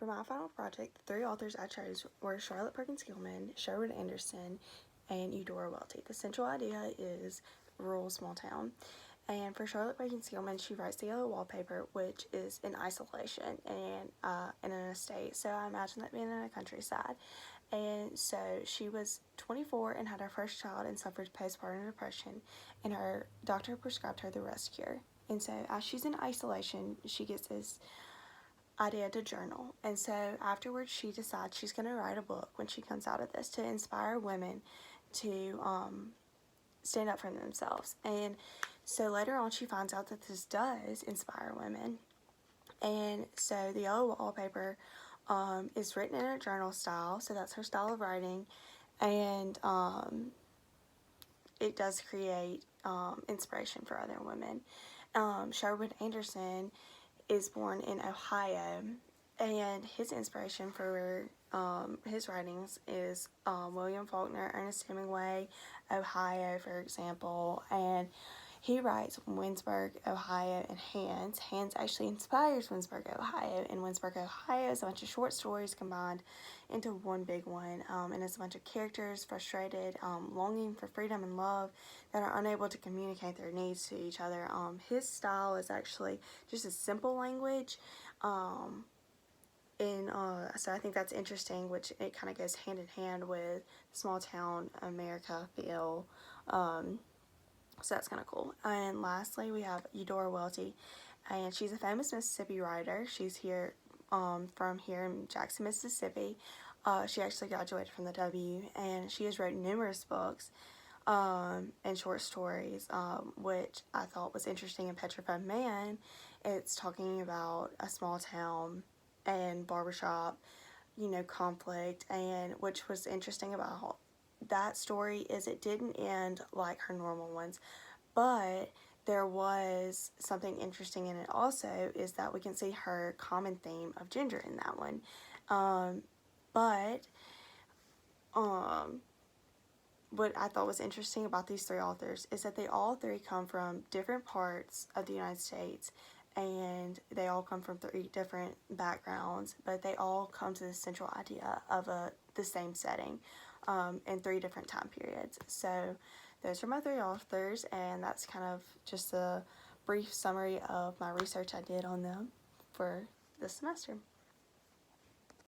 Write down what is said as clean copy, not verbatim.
For my final project, the three authors I chose were Charlotte Perkins Gilman, Sherwood and Eudora Welty. The central idea is rural small town. And for Charlotte Perkins Gilman, she writes the yellow wallpaper, which is in isolation and in an estate. So I imagine that being in a countryside. And so she was 24 and had her first child and suffered postpartum depression. And her doctor prescribed her the rest cure. And so as she's in isolation, she gets this idea to journal. And so afterwards, she decides she's going to write a book when she comes out of this to inspire women to stand up for themselves. And so later on, she finds out that this does inspire women. And so the yellow wallpaper is written in a journal style, so that's her style of writing. And it does create inspiration for other women. Sherwood Anderson is born in Ohio, and his inspiration for his writings is William Faulkner, Ernest Hemingway, Ohio, for example, and he writes Winsburg, Ohio, and Hands. Hands actually inspires Winsburg, Ohio, and Winsburg, Ohio is a bunch of short stories combined into one big one, and it's a bunch of characters frustrated, longing for freedom and love that are unable to communicate their needs to each other. His style is actually just a simple language, so I think that's interesting, which it kind of goes hand in hand with small town America feel. So that's kind of cool. And lastly, we have Eudora Welty, and she's a famous Mississippi writer. She's from here in Jackson, Mississippi. She actually graduated from the W, and she has written numerous books and short stories, which I thought was interesting. In Petrified Man, it's talking about a small town and barbershop, conflict, and which was interesting about that story is it didn't end like her normal ones, but there was something interesting in it also is that we can see her common theme of gender in that one. What I thought was interesting about these three authors is that they all three come from different parts of the United States, and they all come from three different backgrounds, but they all come to the central idea of the same setting in three different time periods. So those are my three authors, and that's kind of just a brief summary of my research I did on them for this semester.